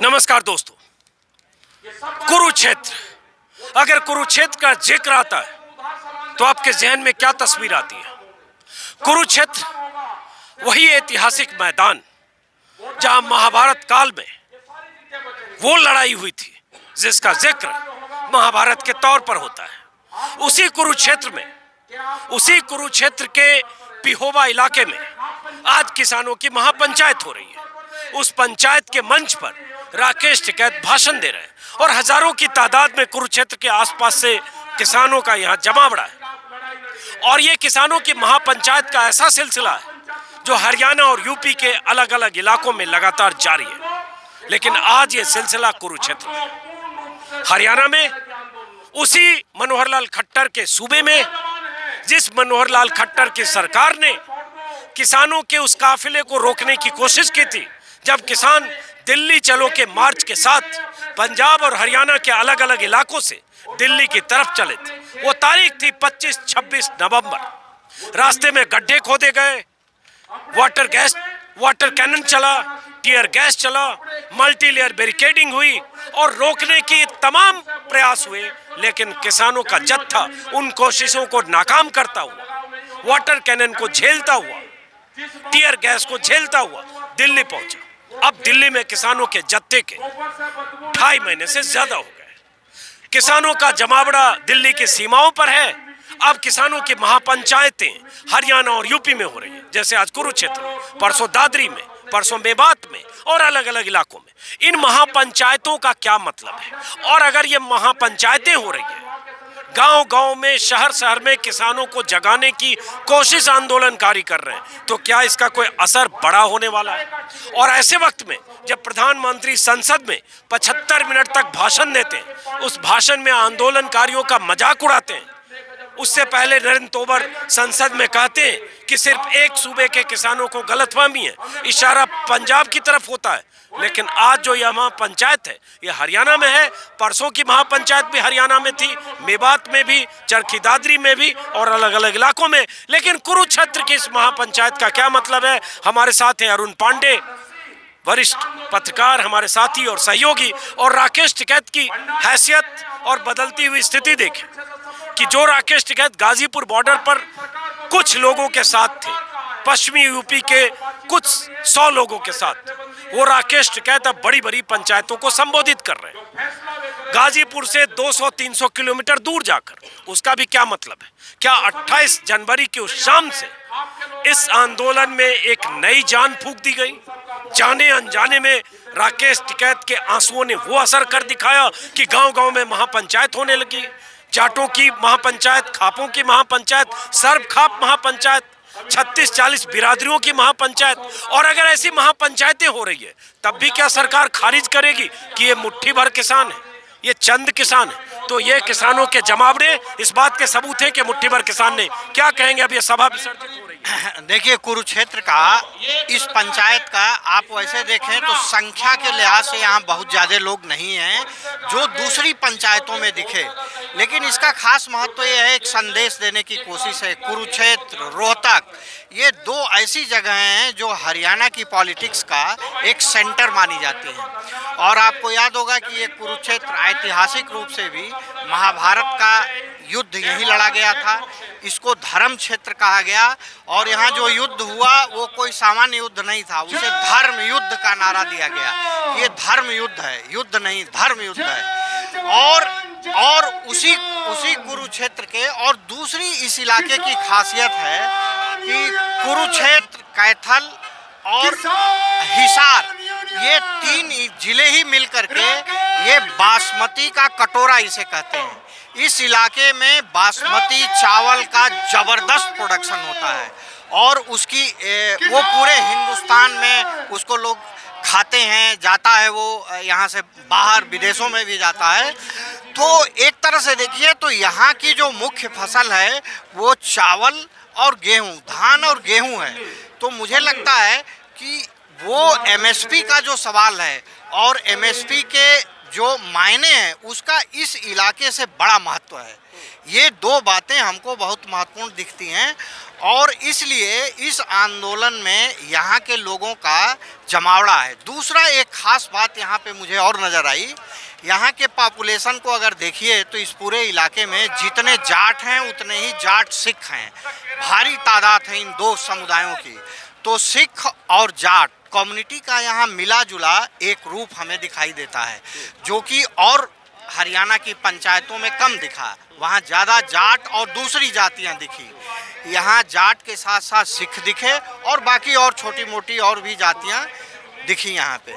नमस्कार दोस्तों। कुरुक्षेत्र, अगर कुरुक्षेत्र का जिक्र आता है तो आपके जहन में क्या तस्वीर आती है? कुरुक्षेत्र वही ऐतिहासिक मैदान जहां महाभारत काल में वो लड़ाई हुई थी जिसका जिक्र महाभारत के तौर पर होता है। उसी कुरुक्षेत्र के पिहोवा इलाके में आज किसानों की महापंचायत हो रही है। उस पंचायत के मंच पर राकेश टिकैत भाषण दे रहे हैं और हजारों की तादाद में कुरुक्षेत्र के आसपास से किसानों का यहाँ जमावड़ा है। और ये किसानों की महापंचायत का ऐसा सिलसिला है जो हरियाणा और यूपी के अलग अलग इलाकों में लगातार जारी है। लेकिन आज ये सिलसिला कुरुक्षेत्र में, हरियाणा में, उसी मनोहर लाल खट्टर के सूबे में, जिस मनोहर लाल खट्टर की सरकार ने किसानों के उस काफिले को रोकने की कोशिश की थी जब किसान दिल्ली चलो के मार्च के साथ पंजाब और हरियाणा के अलग अलग इलाकों से दिल्ली की तरफ चले थे। वो तारीख थी 25-26 नवंबर। रास्ते में गड्ढे खोदे गए, वाटर कैनन चला, टीयर गैस चला, मल्टी लेयर बैरिकेडिंग हुई और रोकने की तमाम प्रयास हुए, लेकिन किसानों का जत्था उन कोशिशों को नाकाम करता हुआ, वाटर कैनन को झेलता हुआ, टीयर गैस को झेलता हुआ दिल्ली पहुंचा। अब दिल्ली में किसानों के जत्थे के 2.5 महीने से ज्यादा हो गए। किसानों का जमावड़ा दिल्ली की सीमाओं पर है। अब किसानों की महापंचायतें हरियाणा और यूपी में हो रही है, जैसे आज कुरुक्षेत्र में, परसों दादरी में, परसों मेवात में और अलग अलग इलाकों में। इन महापंचायतों का क्या मतलब है? और अगर ये महापंचायतें हो रही है, गांव-गांव में, शहर-शहर में किसानों को जगाने की कोशिश आंदोलनकारी कर रहे हैं, तो क्या इसका कोई असर बड़ा होने वाला है? और ऐसे वक्त में जब प्रधानमंत्री संसद में 75 मिनट तक भाषण देते हैं, उस भाषण में आंदोलनकारियों का मजाक उड़ाते हैं। उससे पहले नरेंद्र तोमर संसद में कहते हैं कि सिर्फ एक सूबे के किसानों को गलतफहमी है, इशारा पंजाब की तरफ होता है। लेकिन आज जो यह महापंचायत है ये हरियाणा में है। परसों की महापंचायत भी हरियाणा में थी, मेवात में भी, चरखी दादरी में भी और अलग अलग इलाकों में। लेकिन कुरुक्षेत्र की इस महापंचायत का क्या मतलब है? हमारे साथ हैं अरुण पांडे, वरिष्ठ पत्रकार, हमारे साथी और सहयोगी। और राकेश टिकैत की हैसियत और बदलती हुई स्थिति देखें कि जो राकेश टिकैत गाजीपुर बॉर्डर पर कुछ लोगों के साथ थे, पश्चिमी यूपी के कुछ 100 लोगों के साथ, वो राकेश टिकैत अब बड़ी बड़ी पंचायतों को संबोधित कर रहे हैं। गाजीपुर से 200-300 किलोमीटर दूर जाकर। उसका भी क्या मतलब है? क्या 28 जनवरी की उस शाम से इस आंदोलन में एक नई जान फूंक दी गई? जाने अनजाने में राकेश टिकैत के आंसुओं ने वो असर कर दिखाया कि गांव-गांव में महापंचायत होने लगी। जाटों की महापंचायत, खापों की महापंचायत, सर्व खाप महापंचायत, 36-40 बिरादरियों की महापंचायत। और अगर ऐसी महापंचायतें हो रही है तब भी क्या सरकार खारिज करेगी कि ये मुट्ठी भर किसान है, ये चंद किसान है? तो ये किसानों के जमावड़े इस बात के सबूत हैं कि मुट्ठी भर किसान ने। क्या कहेंगे? अब ये सभा विसर्जित हो रही है। देखिए, कुरुक्षेत्र का इस पंचायत का आप वैसे देखें तो संख्या के लिहाज से यहाँ बहुत ज़्यादा लोग नहीं हैं जो दूसरी पंचायतों में दिखे, लेकिन इसका खास महत्व ये है, एक संदेश देने की कोशिश है। कुरुक्षेत्र, रोहतक, ये 2 ऐसी जगह हैं जो हरियाणा की पॉलिटिक्स का एक सेंटर मानी जाती हैं। और आपको याद होगा कि ये कुरुक्षेत्र ऐतिहासिक रूप से भी महाभारत का युद्ध यहीं लड़ा गया था। इसको धर्म क्षेत्र कहा गया और यहाँ जो युद्ध हुआ वो कोई सामान्य युद्ध नहीं था, उसे धर्म युद्ध का नारा दिया गया। ये धर्म युद्ध है, युद्ध नहीं, धर्म युद्ध है। और उसी कुरुक्षेत्र के और दूसरी इस इलाके की खासियत है कि कुरुक्षेत्र, कैथल और हिसार, ये 3 जिले ही मिलकर के ये बासमती का कटोरा इसे कहते हैं। इस इलाके में बासमती चावल का जबरदस्त प्रोडक्शन होता है और उसकी वो पूरे हिंदुस्तान में उसको लोग खाते हैं, जाता है वो यहाँ से बाहर विदेशों में भी जाता है। तो एक तरह से देखिए तो यहाँ की जो मुख्य फसल है वो चावल और गेहूँ, धान और गेहूँ है। तो मुझे लगता है कि वो एमएसपी का जो सवाल है और एमएसपी के जो मायने हैं उसका इस इलाके से बड़ा महत्व है। ये दो बातें हमको बहुत महत्वपूर्ण दिखती हैं और इसलिए इस आंदोलन में यहाँ के लोगों का जमावड़ा है। दूसरा एक खास बात यहाँ पे मुझे और नज़र आई, यहाँ के पॉपुलेशन को अगर देखिए तो इस पूरे इलाके में जितने जाट हैं उतने ही जाट सिख हैं। भारी तादाद है इन दो समुदायों की। तो सिख और जाट कम्युनिटी का यहाँ मिला जुला एक रूप हमें दिखाई देता है, जो कि और हरियाणा की पंचायतों में कम दिखा। वहाँ ज़्यादा जाट और दूसरी जातियाँ दिखी, यहाँ जाट के साथ साथ सिख दिखे और बाकी और छोटी मोटी और भी जातियाँ दिखी यहाँ पे।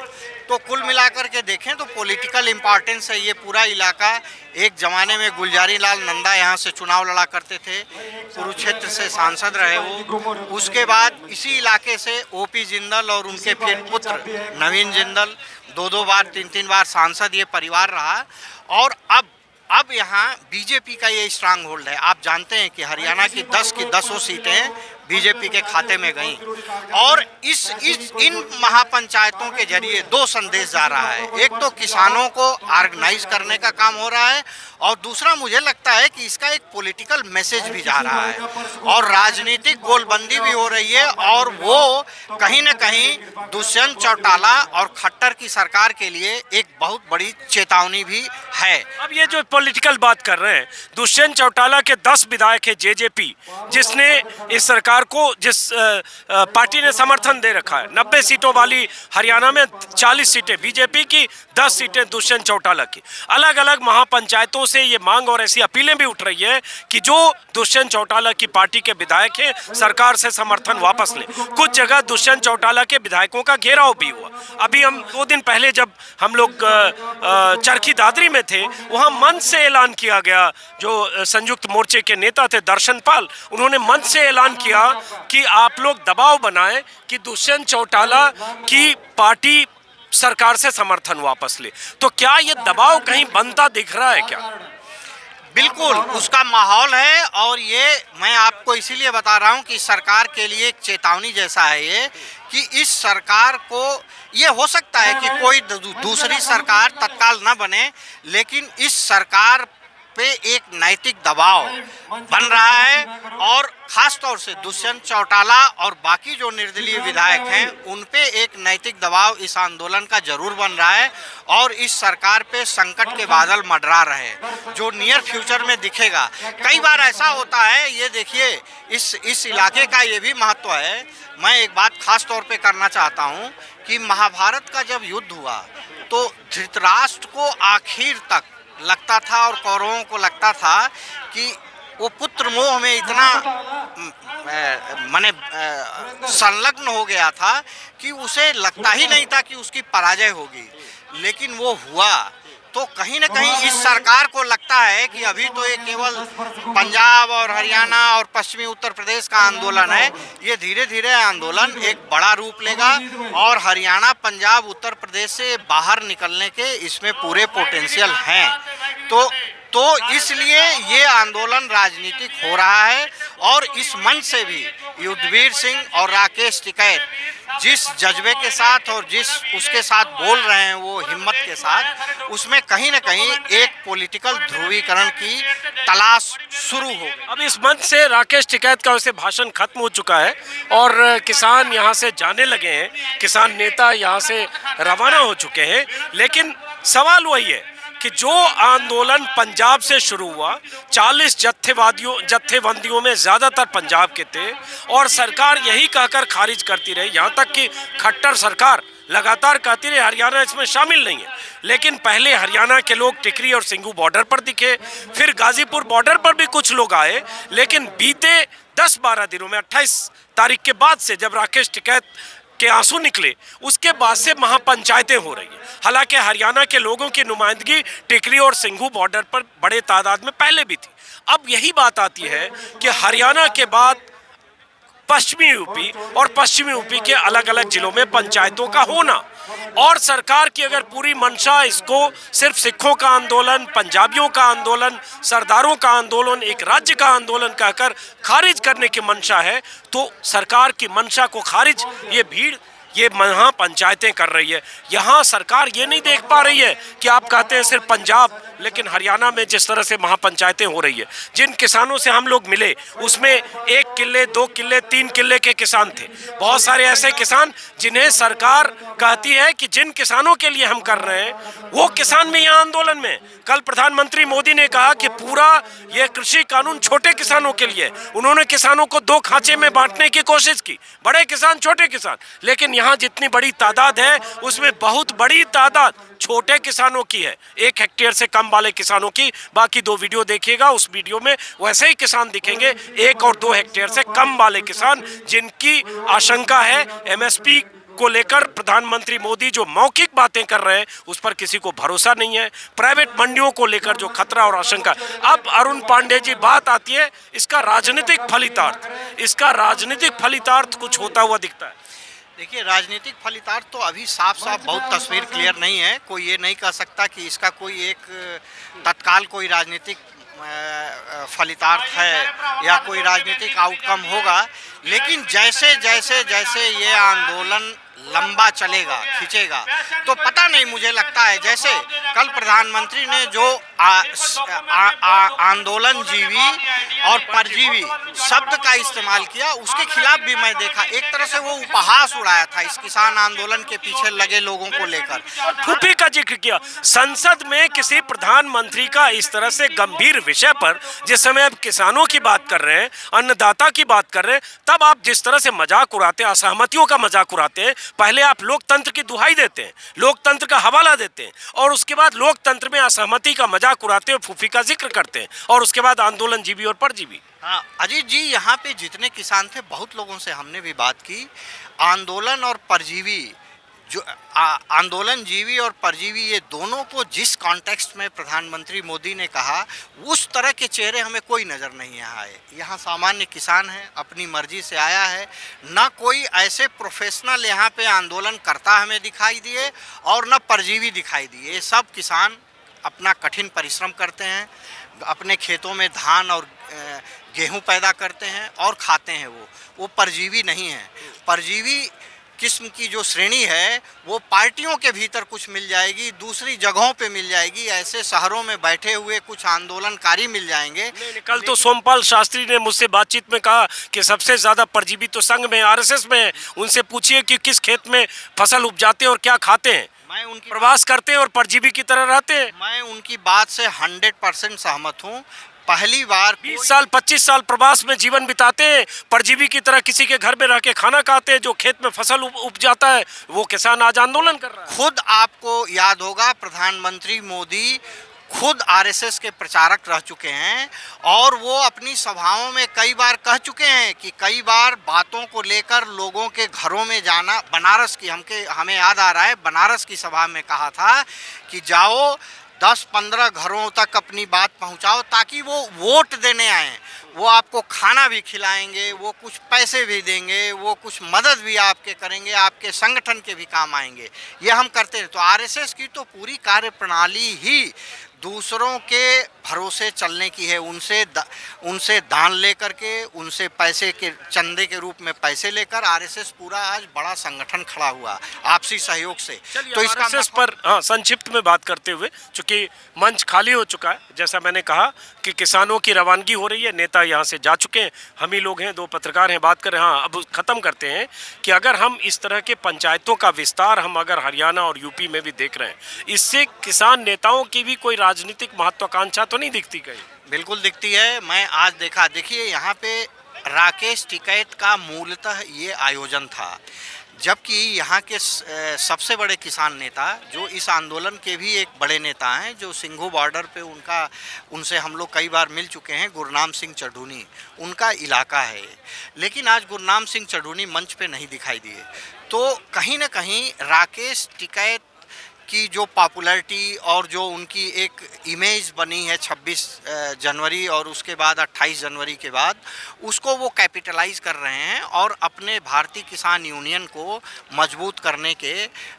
तो कुल मिलाकर के देखें तो पॉलिटिकल इम्पोर्टेंस है ये पूरा इलाका। एक ज़माने में गुलजारी लाल नंदा यहाँ से चुनाव लड़ा करते थे, कुरुक्षेत्र से सांसद रहे वो। उसके बाद इसी इलाके से ओपी जिंदल और उनके फिर पुत्र नवीन जिंदल दो बार तीन बार सांसद ये परिवार रहा। और अब यहाँ बीजेपी का ये स्ट्रांग होल्ड है। आप जानते हैं कि हरियाणा की 10 की 10 सीटें बीजेपी के खाते में गईं और इन महापंचायतों के जरिए दो संदेश जा रहा है। एक तो किसानों को ऑर्गेनाइज करने का काम हो रहा है और दूसरा मुझे लगता है कि इसका एक पॉलिटिकल मैसेज भी जा रहा है और राजनीतिक गोलबंदी भी हो रही है और वो कहीं न कहीं दुष्यंत चौटाला और खट्टर की सरकार के लिए एक बहुत बड़ी चेतावनी भी है। अब ये जो पॉलिटिकल बात कर रहे हैं, दुष्यंत चौटाला के 10 विधायक है जेजेपी, जिसने इस सरकार को जिस पार्टी ने समर्थन दे रखा है। 90 सीटों वाली हरियाणा में 40 सीटें बीजेपी की, 10 सीटें दुष्यंत चौटाला की। अलग अलग महापंचायतों से ये मांग और ऐसी अपीलें भी उठ रही है कि जो दुष्यंत चौटाला की पार्टी के विधायक हैं सरकार से समर्थन वापस लें। कुछ जगह दुष्यंत चौटाला के विधायकों का घेराव भी हुआ। अभी हम 2 दिन पहले जब हम लोग चरखी दादरी में थे, वहाँ मंच से ऐलान किया गया, जो संयुक्त मोर्चे के नेता थे दर्शन पाल, उन्होंने मंच से ऐलान किया कि आप लोग दबाव बनाएं कि दुष्यंत चौटाला की पार्टी सरकार से समर्थन वापस ले। तो क्या ये दबाव कहीं बनता दिख रहा है क्या? बिल्कुल उसका माहौल है और ये मैं आपको इसीलिए बता रहा हूँ कि सरकार के लिए एक चेतावनी जैसा है ये, कि इस सरकार को ये हो सकता है कि कोई दूसरी सरकार तत्काल न बने, लेकिन इस सरकार पे एक नैतिक दबाव बन रहा है और खास तौर से दुष्यंत चौटाला और बाकी जो निर्दलीय विधायक हैं उन पे एक नैतिक दबाव इस आंदोलन का जरूर बन रहा है और इस सरकार पे संकट के बादल मंडरा रहे हैं, जो नियर फ्यूचर में दिखेगा। कई बार ऐसा होता है, ये देखिए इस इलाके का ये भी महत्व है। मैं एक बात खास तौर पे करना चाहता हूँ कि महाभारत का जब युद्ध हुआ तो धृतराष्ट्र को आखिर तक लगता था और कौरवों को लगता था कि वो पुत्र मोह में इतना संलग्न हो गया था कि उसे लगता ही नहीं था कि उसकी पराजय होगी, लेकिन वो हुआ। तो कहीं ना कहीं इस सरकार को लगता है कि अभी तो ये केवल पंजाब और हरियाणा और पश्चिमी उत्तर प्रदेश का आंदोलन है, ये धीरे धीरे आंदोलन एक बड़ा रूप लेगा और हरियाणा, पंजाब, उत्तर प्रदेश से बाहर निकलने के इसमें पूरे पोटेंशियल हैं। तो इसलिए ये आंदोलन राजनीतिक हो रहा है और इस मंच से भी युद्धवीर सिंह और राकेश टिकैत जिस जज्बे के साथ और जिस उसके साथ बोल रहे हैं, वो हिम्मत के साथ, उसमें कहीं ना कहीं एक पॉलिटिकल ध्रुवीकरण की तलाश शुरू हो गई। अब इस मंच से राकेश टिकैत का वैसे भाषण खत्म हो चुका है और किसान यहाँ से जाने लगे हैं, किसान नेता यहाँ से रवाना हो चुके हैं, लेकिन सवाल वही है कि जो आंदोलन पंजाब से शुरू हुआ, 40 जत्थेबंदियों में ज़्यादातर पंजाब के थे और सरकार यही कहकर खारिज करती रही, यहाँ तक कि खट्टर सरकार लगातार कहती रही हरियाणा इसमें शामिल नहीं है। लेकिन पहले हरियाणा के लोग टिकरी और सिंघू बॉर्डर पर दिखे, फिर गाजीपुर बॉर्डर पर भी कुछ लोग आए, लेकिन बीते 10-12 दिनों में 28 तारीख के बाद से जब राकेश टिकैत के आंसू निकले, उसके बाद से महापंचायतें हो रही हैं। हालांकि हरियाणा के लोगों की नुमाइंदगी टिकरी और सिंघू बॉर्डर पर बड़े तादाद में पहले भी थी। अब यही बात आती है कि हरियाणा के बाद पश्चिमी यूपी और पश्चिमी यूपी के अलग अलग जिलों में पंचायतों का होना और सरकार की अगर पूरी मंशा इसको सिर्फ सिखों का आंदोलन, पंजाबियों का आंदोलन, सरदारों का आंदोलन, एक राज्य का आंदोलन कहकर खारिज करने की मंशा है, तो सरकार की मंशा को खारिज ये भीड़ ये महापंचायतें कर रही है। यहाँ सरकार ये नहीं देख पा रही है कि आप कहते हैं सिर्फ पंजाब, लेकिन हरियाणा में जिस तरह से महापंचायतें हो रही है, जिन किसानों से हम लोग मिले उसमें 1 किले 2 किले 3 किले के किसान थे। बहुत सारे ऐसे किसान जिन्हें सरकार कहती है कि जिन किसानों के लिए हम कर रहे हैं वो किसान में यहाँ आंदोलन में। कल प्रधानमंत्री मोदी ने कहा कि पूरा ये कृषि कानून छोटे किसानों के लिए। उन्होंने किसानों को 2 खांचे में बांटने की कोशिश की, बड़े किसान छोटे किसान, लेकिन यहाँ जितनी बड़ी तादाद है उसमें बहुत बड़ी तादाद छोटे किसानों की है, 1 हेक्टेयर से कम वाले किसानों की। बाकी 2 वीडियो देखिएगा, उस वीडियो में वैसे ही किसान दिखेंगे, 1 और 2 हेक्टेयर से कम वाले किसान, जिनकी आशंका है एमएसपी को लेकर प्रधानमंत्री मोदी जो मौखिक बातें कर रहे हैं उस पर किसी को भरोसा नहीं है। प्राइवेट मंडियों को लेकर जो खतरा और आशंका। अब अरुण पांडे जी, बात आती है इसका राजनीतिक फलितार्थ, इसका राजनीतिक फलितार्थ कुछ होता हुआ दिखता है। देखिए, राजनीतिक फलितार्थ तो अभी साफ साफ बहुत तस्वीर क्लियर नहीं है। कोई ये नहीं कह सकता कि इसका कोई एक तत्काल कोई राजनीतिक फलितार्थ है या कोई राजनीतिक आउटकम होगा, लेकिन जैसे जैसे जैसे ये आंदोलन लंबा चलेगा, खींचेगा, तो पता नहीं, मुझे लगता है जैसे कल प्रधानमंत्री ने जो आंदोलन जीवी और परजीवी शब्द का इस्तेमाल किया, उसके खिलाफ भी मैं देखा एक तरह से वो उपहास उड़ाया था इस किसान आंदोलन के पीछे लगे लोगों को लेकर। फूफी का जिक्र किया संसद में किसी प्रधानमंत्री का इस तरह से गंभीर विषय पर, जिस समय अब किसानों की बात कर रहे हैं, अन्नदाता की बात कर रहे हैं, तब आप जिस तरह से मजाक उड़ाते हैं, असहमतियों का मजाक उड़ाते हैं। पहले आप लोकतंत्र की दुहाई देते हैं, लोकतंत्र का हवाला देते हैं, और उसके बाद लोकतंत्र में असहमति का मजाक उड़ाते हैं, फूफी का जिक्र करते हैं, और उसके बाद आंदोलन जीवी और परजीवी। हाँ अजीत जी, यहाँ पे जितने किसान थे, बहुत लोगों से हमने भी बात की। आंदोलन और परजीवी, जो आंदोलन जीवी और परजीवी, ये दोनों को जिस कॉन्टेक्स्ट में प्रधानमंत्री मोदी ने कहा, उस तरह के चेहरे हमें कोई नज़र नहीं आए। यहाँ सामान्य किसान है, अपनी मर्जी से आया है, ना कोई ऐसे प्रोफेशनल यहाँ पे आंदोलन करता हमें दिखाई दिए और न परजीवी दिखाई दिए। ये सब किसान अपना कठिन परिश्रम करते हैं, अपने खेतों में धान और गेहूँ पैदा करते हैं और खाते हैं। वो परजीवी नहीं है। परजीवी किस्म की जो श्रेणी है वो पार्टियों के भीतर कुछ मिल जाएगी, दूसरी जगहों पे मिल जाएगी, ऐसे शहरों में बैठे हुए कुछ आंदोलनकारी मिल जाएंगे। कल तो सोमपाल शास्त्री ने मुझसे बातचीत में कहा कि सबसे ज़्यादा परजीवी तो संघ में, आरएसएस में है। उनसे पूछिए कि किस खेत में फसल उपजाते हैं और क्या खाते हैं। मैं उनकी प्रवास करते हैं और परजीवी की तरह रहते हैं। मैं उनकी बात से 100% सहमत हूँ। पहली बार 20 साल 25 साल प्रवास में जीवन बिताते हैं, परजीवी की तरह किसी के घर में रह के खाना खाते हैं। जो खेत में फसल उपजाता है वो किसान आज आंदोलन कर रहा है। खुद आपको याद होगा, प्रधानमंत्री मोदी खुद आरएसएस के प्रचारक रह चुके हैं और वो अपनी सभाओं में कई बार कह चुके हैं कि कई बार बातों को लेकर लोगों के घरों में जाना। बनारस की हमें याद आ रहा है, बनारस की सभा में कहा था कि जाओ 10-15 घरों तक अपनी बात पहुंचाओ ताकि वो वोट देने आएँ। वो आपको खाना भी खिलाएंगे, वो कुछ पैसे भी देंगे, वो कुछ मदद भी आपके करेंगे, आपके संगठन के भी काम आएंगे। ये हम करते हैं। तो आरएसएस की तो पूरी कार्यप्रणाली ही दूसरों के भरोसे चलने की है। उनसे दान लेकर के, उनसे पैसे के चंदे के रूप में पैसे लेकर आरएसएस पूरा आज बड़ा संगठन खड़ा हुआ आपसी सहयोग से। तो इसका आरएसएस पर संक्षिप्त में बात करते हुए, चूंकि मंच खाली हो चुका है, जैसा मैंने कहा कि किसानों की रवानगी हो रही है, नेता यहाँ से जा चुके हैं, हम ही लोग हैं, 2 पत्रकार हैं, बात कर रहे हैं। हाँ, अब ख़त्म करते हैं कि अगर हम इस तरह के पंचायतों का विस्तार हम अगर हरियाणा और यूपी में भी देख रहे हैं, इससे किसान नेताओं की भी कोई राजनीतिक महत्वाकांक्षा तो नहीं दिखती कहीं? बिल्कुल दिखती है। मैं आज देखा, देखिए यहाँ पे राकेश टिकैत का मूलतः ये आयोजन था, जबकि यहाँ के सबसे बड़े किसान नेता, जो इस आंदोलन के भी एक बड़े नेता हैं, जो सिंघू बॉर्डर पे उनसे हम लोग कई बार मिल चुके हैं, गुरनाम सिंह चढ़ूनी, उनका इलाका है। लेकिन आज गुरनाम सिंह चढ़ूनी मंच पे नहीं दिखाई दिए। तो कहीं ना कहीं राकेश टिकैत की जो पॉपुलैरिटी और जो उनकी एक इमेज बनी है 26 जनवरी और उसके बाद 28 जनवरी के बाद, उसको वो कैपिटलाइज कर रहे हैं और अपने भारतीय किसान यूनियन को मजबूत करने के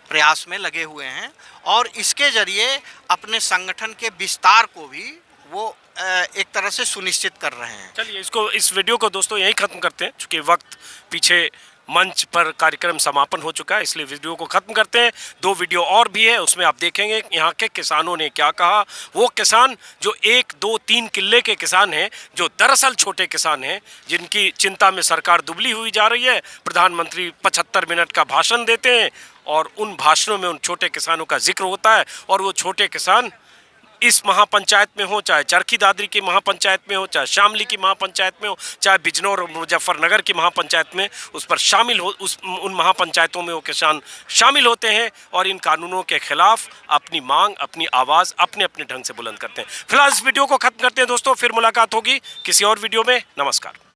प्रयास में लगे हुए हैं और इसके ज़रिए अपने संगठन के विस्तार को भी वो एक तरह से सुनिश्चित कर रहे हैं। चलिए इस वीडियो को दोस्तों यहीं ख़त्म करते हैं, चूँकि वक्त पीछे मंच पर कार्यक्रम समापन हो चुका है, इसलिए वीडियो को खत्म करते हैं। 2 वीडियो और भी है, उसमें आप देखेंगे यहाँ के किसानों ने क्या कहा। वो किसान जो 1, 2, 3 किल्ले के किसान हैं, जो दरअसल छोटे किसान हैं, जिनकी चिंता में सरकार दुबली हुई जा रही है। प्रधानमंत्री 75 मिनट का भाषण देते हैं और उन भाषणों में उन छोटे किसानों का जिक्र होता है, और वो छोटे किसान इस महापंचायत में हो, चाहे चरखी दादरी की महापंचायत में हो, चाहे शामली की महापंचायत में हो, चाहे बिजनौर और मुजफ्फरनगर की महापंचायत में, उस पर शामिल हो, उन महापंचायतों में वो किसान शामिल होते हैं और इन कानूनों के खिलाफ अपनी मांग, अपनी आवाज़ अपने अपने ढंग से बुलंद करते हैं। फिलहाल इस वीडियो को खत्म करते हैं दोस्तों, फिर मुलाकात होगी किसी और वीडियो में। नमस्कार।